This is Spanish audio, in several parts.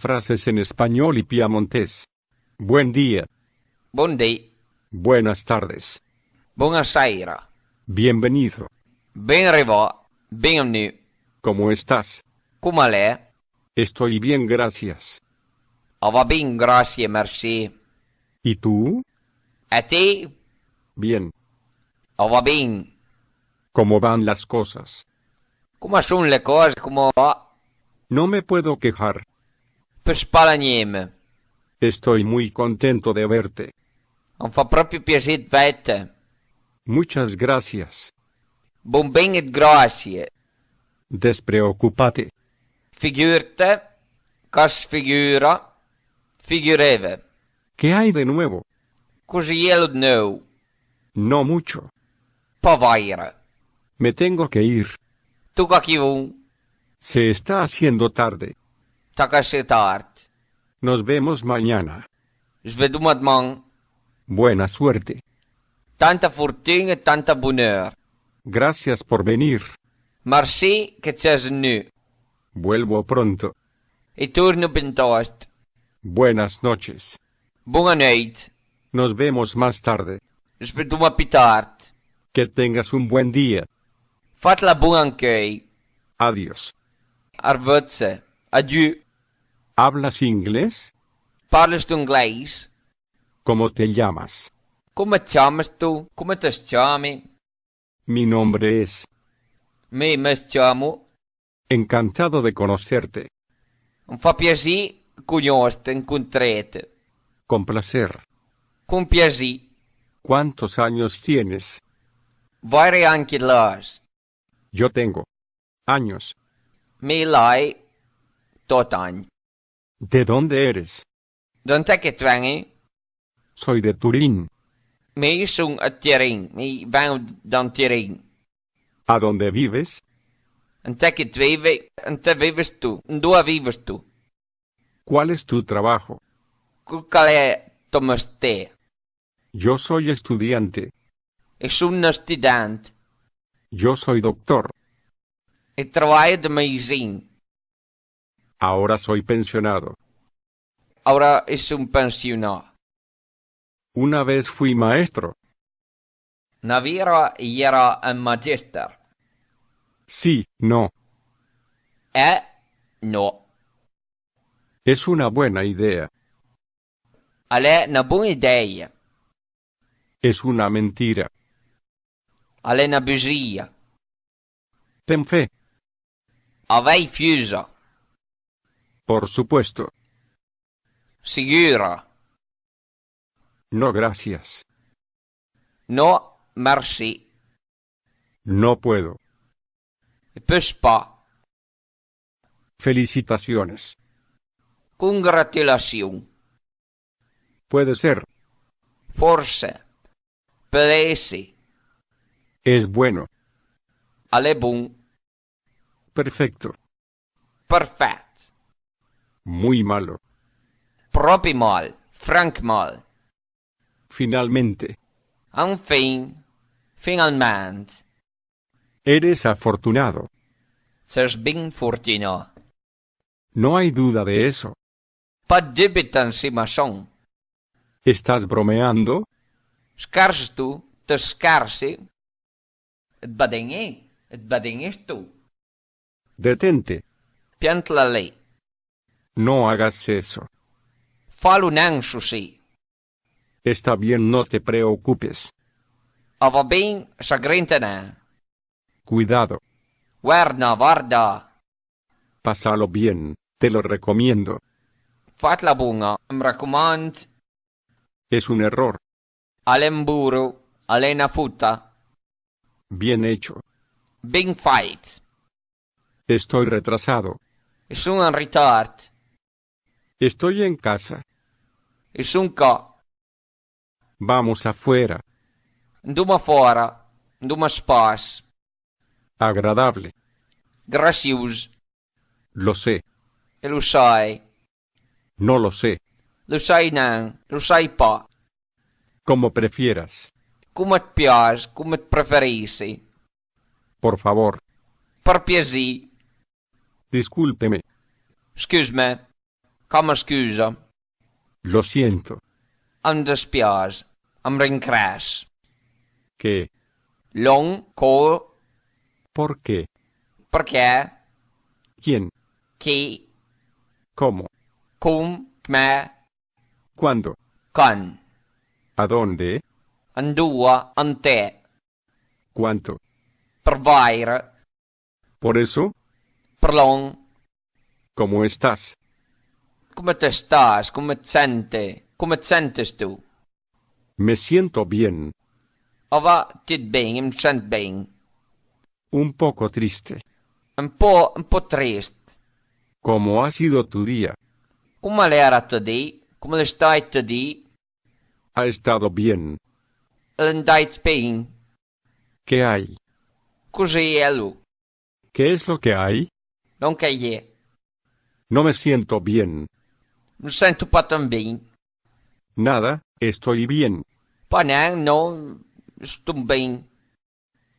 Frases en español y piamontés. Buen día. Bon dì, Buenas tardes. buonasera, Bienvenido. ben arrivato, bienvenue. ¿Cómo estás? Come lei? Estoy bien, gracias. Va ben, grazie, merci. ¿Y tú? A te? Bien. Va ben. ¿Cómo van las cosas? Come sono le cose? Come va? No me puedo quejar. Per spalagneme. Estoy muy contento de verte. Mi fa proprio piacere vedere. Muchas gracias. Buon ben e grazie. Despreocúpate. Figurte, cas figura, figureve. ¿Qué hay de nuevo? Cosiello di nou. No mucho. Pavaira. Me tengo que ir. Tu ca chi vuoi? Se está haciendo tarde. Tacca se tard. Nos vemos mañana. Svedumo domani. Buena suerte. Tanta fortuna e tanta bonheur. Gracias por venir. Merci che sei nu. Vuelvo pronto. E torno bentost. Buenas noches. Buonanotte. Nos vemos más tarde. Svedumo più tardi. Que tengas un buen día. Fatela buona anche. Adiós. Arvezze. Adieu. ¿Hablas inglés? Parles tu inglese? ¿Cómo te llamas? Come ti chiami tu? Come ti chiami? Mi nombre es. Mi chiamo. Encantado de conocerte. Mi fa piacere conoscerti, incontrarti. Con placer. Con piacere. ¿Cuántos años tienes? Vai anche las. Yo tengo. Años. Mi lei. Tot any. ¿De dónde eres? D'on che tu vengi? Soy de Turín. Mi sono a Turin. Mi vengo da Turin. ¿A dónde vives? En te che tu vivi? En te vives tu? Dove vives tu? ¿Cuál es tu trabajo? Qual è tuo mestiere? Yo soy estudiante. Ik sono uno studente. Yo soy doctor. Ik trabalho de medicina. Ahora soy pensionado. Ora sono pensionato. Una vez fui maestro. Na vera era un magister. Sí, no. No. Es una buena idea. È una buona idea. Es una mentira. È una bugia. Ten fe. Avei fiusa. Por supuesto. Sicura. No, gracias. No, merci. No puedo. Peux pas. Felicitaciones. Congratulazioni. Puede ser. Forse. Perese. Es bueno. È buon. Perfecto. Perfetto. Muy malo. Proprio mal. Frank mal. Finalmente. Enfin. Finalmente. Eres afortunado. Sei ben fortunato. No hay duda de eso. Pas dubito in ma son. ¿Estás bromeando? Scarsi tu? Te scarsi? Het badinge. Het badinge is tu. Detente. Piantla lei. No hagas eso. Fallo nanso sì. Está bien, no te preocupes. Va ben, sagrentena. Cuidado. Guarda, guarda. Pásalo bien. Te lo recomiendo. Fatla buona, mi raccomando. Es un error. All'emburo, all'ena futta. Bien hecho. Ben fight. Estoy retrasado. Sono in ritardo. Estoy en casa. Sono qua. Vamos afuera. Andiamo fuori. Andiamo a spas. Agradable. Grazioso. Lo sé. E lo sai. No lo sé. Lo sai non. Lo sai pa. Como prefieras. Come ti piace, come ti preferisci. Por favor. Per piacere. Discúlpeme. Excuse me. Com excusa. Lo siento. Em despiàs. Em rincràs. ¿Qué? Long, co, ¿Por qué? per què, ¿Quién? qui, ¿Cómo? com, kme, ¿Cuándo? quan, ¿A dónde? en dua, en té, ¿Cuánto? per vaire, ¿Por eso? per long, ¿Cómo estás? come t'estàs, come et sentes tu? Me siento bien. Ava, dit ben, em sent ben, Un poco triste. un po trist. ¿Cómo ha sido tu día? Come l'era tădii, come l'estai tădii, Ha estado bien. l'andait ben, ¿Qué hay? così è lu, ¿Qué es lo que hay? non che è. No me siento bien. Mi sento pas tan ben. Nada, estoy bien. Pas nan, no, sto ben.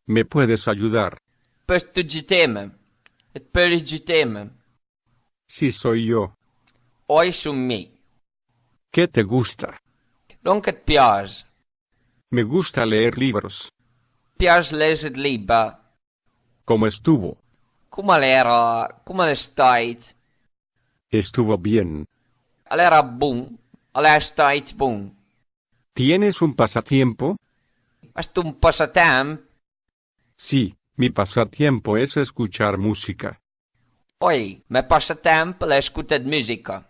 ¿Me puedes ayudar? Pes tu giteme, et per giteme, Sí, soy yo. oi su mi. ¿Qué te gusta? Non che et pias, Me gusta leer libros. pias leset liba, ¿Cómo estuvo? come l'era, come l'estait, Estuvo bien. l'era bun, l'estait bun. ¿Tienes un pasatiempo? Est un passatemp, Sí, mi pasatiempo es escuchar música. oi, me passatemp l'escutat musica.